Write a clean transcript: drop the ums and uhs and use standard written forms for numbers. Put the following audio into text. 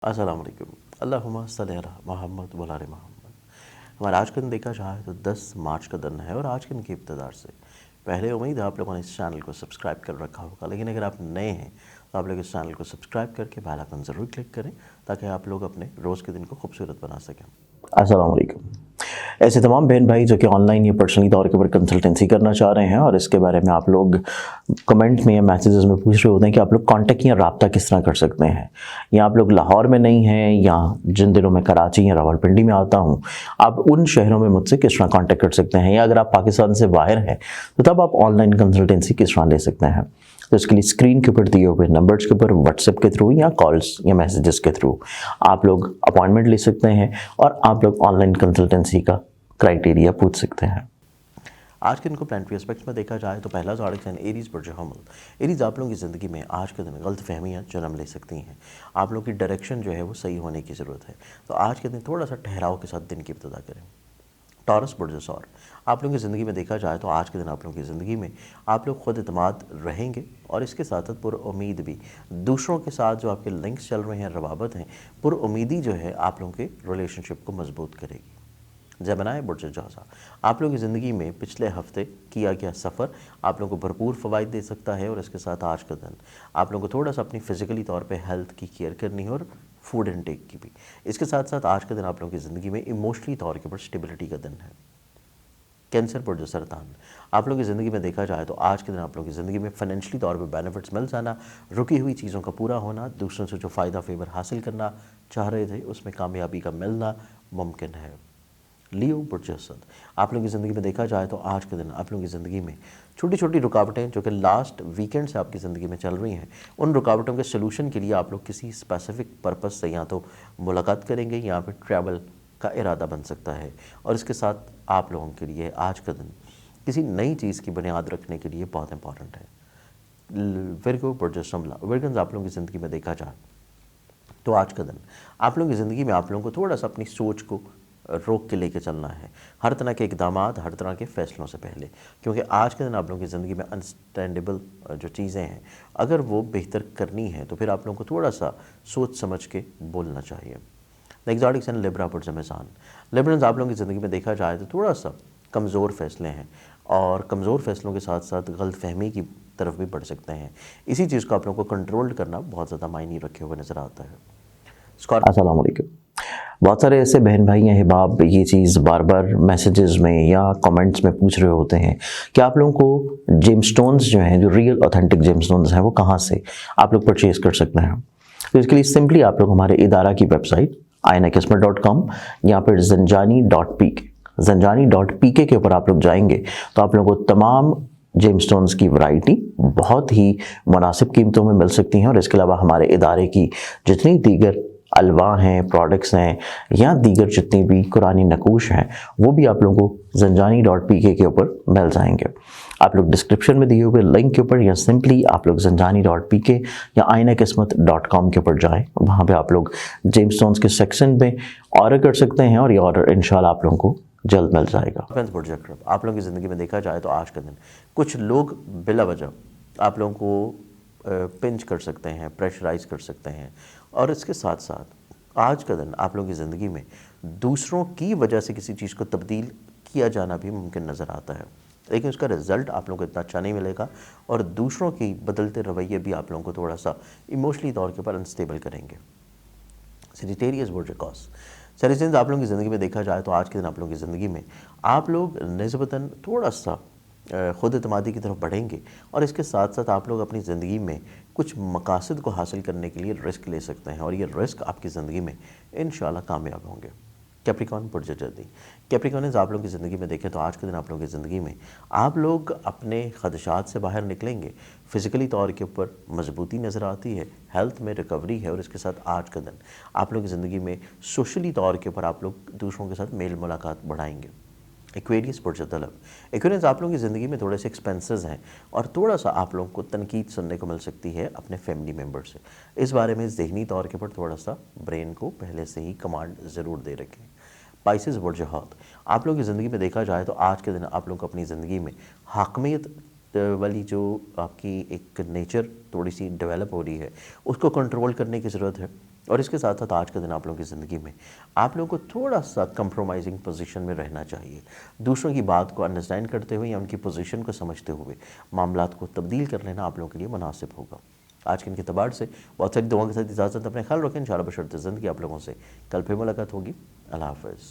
السلام علیکم۔ اللہم صلی علی محمد و علی محمد۔ ہمارا آج کا دن دیکھا جائے تو 10 مارچ کا دن ہے، اور آج کے دن کی ابتدا سے پہلے امید ہے آپ لوگوں نے اس چینل کو سبسکرائب کر رکھا ہوگا، لیکن اگر آپ نئے ہیں تو آپ لوگ اس چینل کو سبسکرائب کر کے بیل آئیکن ضرور کلک کریں تاکہ آپ لوگ اپنے روز کے دن کو خوبصورت بنا سکیں۔ السلام علیکم۔ ایسے تمام بہن بھائی جو کہ آن لائن یا پرسنلی طور کے اوپر کنسلٹنسی کرنا چاہ رہے ہیں، اور اس کے بارے میں آپ لوگ کمنٹ میں یا میسیجز میں پوچھ رہے ہوتے ہیں کہ آپ لوگ کانٹیکٹ یا رابطہ کس طرح کر سکتے ہیں، یا آپ لوگ لاہور میں نہیں ہیں یا جن دنوں میں کراچی یا راولپنڈی میں آتا ہوں، آپ ان شہروں میں مجھ سے کس طرح کانٹیکٹ کر سکتے ہیں، یا اگر آپ پاکستان سے باہر ہیں تو تب آپ آن لائن کنسلٹنسی کس طرح لے سکتے ہیں۔ تو اس کے لیے اسکرین کے اوپر دیے ہوئے نمبرز کے اوپر واٹس ایپ کے تھرو یا کالز یا میسیجز کے تھرو آپ لوگ اپوائنٹمنٹ لے سکتے ہیں، اور آپ لوگ آن لائن کنسلٹنسی کا کرائٹیریا پوچھ سکتے ہیں۔ آج کے دن کو پلانٹری اسپیکٹس میں دیکھا جائے تو پہلا زوڈک سائن ایریز برج حمل۔ ایریز آپ لوگوں کی زندگی میں آج کے دن غلط فہمیاں جنم لے سکتی ہیں، آپ لوگوں کی ڈائریکشن جو ہے وہ صحیح ہونے کی ضرورت ہے، تو آج کے دن تھوڑا سا ٹھہراؤ کے ساتھ دن کی ابتدا کریں۔ ٹورس برج ثور، آپ لوگوں کی زندگی میں دیکھا جائے تو آج کے دن آپ لوگوں کی زندگی میں آپ لوگ خود اعتماد رہیں گے، اور اس کے ساتھ ساتھ پر امید بھی۔ دوسروں کے ساتھ جو آپ کے لنکس چل رہے ہیں، روابط ہیں، پر امیدی جو ہے آپ لوگوں کے ریلیشن شپ کو مضبوط کرے گی۔ جیمنائی برج جوزا، آپ لوگوں کی زندگی میں پچھلے ہفتے کیا گیا سفر آپ لوگوں کو بھرپور فوائد دے سکتا ہے، اور اس کے ساتھ آج کا دن آپ لوگوں کو تھوڑا سا اپنی فزیکلی طور پہ ہیلتھ کی کیئر کرنی ہے، اور فوڈ انٹیک کی بھی۔ اس کے ساتھ ساتھ آج کا دن آپ لوگوں کی زندگی میں ایموشنلی طور کے اوپر اسٹیبلٹی کا دن ہے۔ کینسر برج سرطان، آپ لوگوں کی زندگی میں دیکھا جائے تو آج کے دن آپ لوگوں کی زندگی میں فائنینشلی طور پہ بینیفٹس مل جانا، رکی ہوئی چیزوں کا پورا ہونا، دوسروں سے جو فائدہ فیور حاصل کرنا چاہ رہے تھے اس میں کامیابی کا ملنا ممکن ہے۔ لیو برج اسد، آپ لوگوں کی زندگی میں دیکھا جائے تو آج کے دن آپ لوگوں کی زندگی میں چھوٹی چھوٹی رکاوٹیں جو کہ لاسٹ ویکینڈ سے آپ کی زندگی میں چل رہی ہیں، ان رکاوٹوں کے سلوشن کے لیے آپ لوگ کسی اسپیسیفک پرپس سے یا تو ملاقات کریں گے یا پھر ٹریول کا ارادہ بن سکتا ہے، اور اس کے ساتھ آپ لوگوں کے لیے آج کا دن کسی نئی چیز کی بنیاد رکھنے کے لیے بہت امپورٹنٹ ہے۔ ورگو برج شملہ، ورگنز آپ لوگوں کی زندگی میں دیکھا جائے تو آج کا دن آپ لوگوں کی زندگی میں آپ لوگوں کو تھوڑا سا اپنی سوچ کو روک کے لے کے چلنا ہے، ہر طرح کے اقدامات، ہر طرح کے فیصلوں سے پہلے، کیونکہ آج کے دن آپ لوگوں کی زندگی میں انسٹینڈیبل جو چیزیں ہیں اگر وہ بہتر کرنی ہے تو پھر آپ لوگوں کو تھوڑا سا سوچ سمجھ کے بولنا چاہیے۔ ایگزاٹک سائن لیبرا برج میزان، لیبرنز آپ لوگوں کی زندگی میں دیکھا جائے تو تھوڑا سا کمزور فیصلے ہیں، اور کمزور فیصلوں کے ساتھ ساتھ غلط فہمی کی طرف بھی بڑھ سکتے ہیں، اسی چیز کو آپ لوگوں کو کنٹرول کرنا بہت زیادہ معنی رکھے ہوئے نظر آتا ہے۔ السلام علیکم۔ بہت سارے ایسے بہن بھائی ہیں احباب یہ چیز بار بار میسیجز میں یا کمنٹس میں پوچھ رہے ہوتے ہیں کہ آپ لوگوں کو جیم سٹونز جو ہیں، جو ریئل اوتھینٹک جیم سٹونز ہیں، وہ کہاں سے آپ لوگ پرچیز کر سکتے ہیں۔ تو اس کے لیے سمپلی آپ لوگ ہمارے ادارہ کی ویب سائٹ ainaqismat.com یا پھر zanjani.pk zanjani.pk کے اوپر آپ لوگ جائیں گے تو آپ لوگوں کو تمام جیم سٹونز کی ورائٹی بہت ہی مناسب قیمتوں میں مل سکتی ہیں، اور اس کے علاوہ ہمارے ادارے کی جتنی دیگر الواح ہیں، پروڈکٹس ہیں، یا دیگر جتنی بھی قرآنی نقوش ہیں، وہ بھی آپ لوگوں کو zanjani.pk کے اوپر مل جائیں گے۔ آپ لوگ ڈسکرپشن میں دیے ہوئے لنک کے اوپر یا سمپلی آپ لوگ zanjani.pk یا ainaqismat.com کے اوپر جائیں، وہاں پہ آپ لوگ جیم سٹونز کے سیکشن میں آرڈر کر سکتے ہیں، اور یہ آرڈر انشاءاللہ آپ لوگوں کو جلد مل جائے گا۔ آپ لوگوں کی زندگی میں دیکھا جائے تو آج کا دن کچھ لوگ بلا وجہ آپ لوگوں کو پنچ کر سکتے ہیں، پریشرائز کر سکتے ہیں، اور اس کے ساتھ ساتھ آج کا دن آپ لوگوں کی زندگی میں دوسروں کی وجہ سے کسی چیز کو تبدیل کیا جانا بھی ممکن نظر آتا ہے، لیکن اس کا رزلٹ آپ لوگوں کو اتنا اچھا نہیں ملے گا، اور دوسروں کی بدلتے رویے بھی آپ لوگوں کو تھوڑا سا ایموشنلی طور کے اوپر انسٹیبل کریں گے۔ سیجیٹیریس برج اکوس، سیریزنز آپ لوگوں کی زندگی میں دیکھا جائے تو آج کے دن آپ لوگوں کی زندگی میں آپ لوگ نسبتاً تھوڑا سا خود اعتمادی کی طرف بڑھیں گے، اور اس کے ساتھ ساتھ آپ لوگ اپنی زندگی میں کچھ مقاصد کو حاصل کرنے کے لیے رسک لے سکتے ہیں، اور یہ رسک آپ کی زندگی میں انشاءاللہ کامیاب ہوں گے۔ کیپریکارن برج جدی، کیپریکارنز آپ لوگوں کی زندگی میں دیکھیں تو آج کے دن آپ لوگوں کی زندگی میں آپ لوگ اپنے خدشات سے باہر نکلیں گے، فزیکلی طور کے اوپر مضبوطی نظر آتی ہے، ہیلتھ میں ریکوری ہے، اور اس کے ساتھ آج کا دن آپ لوگوں کی زندگی میں سوشلی طور کے اوپر آپ لوگ دوسروں کے ساتھ میل ملاقات بڑھائیں گے۔ ایکویریس برج طلب، ایکویریس آپ لوگوں کی زندگی میں تھوڑے سے ایکسپینسز ہیں، اور تھوڑا سا آپ لوگوں کو تنقید سننے کو مل سکتی ہے اپنے فیملی ممبر سے، اس بارے میں ذہنی طور کے اوپر تھوڑا سا برین کو پہلے سے ہی کمانڈ ضرور دے رکھیں۔ پائسز برج حوت، آپ لوگوں کی زندگی میں دیکھا جائے تو آج کے دن آپ لوگوں کو اپنی زندگی میں حاکمیت والی جو آپ کی ایک نیچر تھوڑی سی ڈیولپ ہو رہی ہے اس کو کنٹرول کرنے کی ضرورت ہے، اور اس کے ساتھ ساتھ آج کا دن آپ لوگوں کی زندگی میں آپ لوگوں کو تھوڑا سا کمپرومائزنگ پوزیشن میں رہنا چاہیے. دوسروں کی بات کو انڈرسٹینڈ کرتے ہوئے یا ان کی پوزیشن کو سمجھتے ہوئے معاملات کو تبدیل کر لینا آپ لوگوں کے لیے مناسب ہوگا. آج کے ان کے اعتبار سے بہت ساری دعاؤں کے ساتھ اجازت. اپنے خیال رکھیں. انشاءاللہ بشرط زندگی آپ لوگوں سے کل پھر ملاقات ہوگی. اللہ حافظ.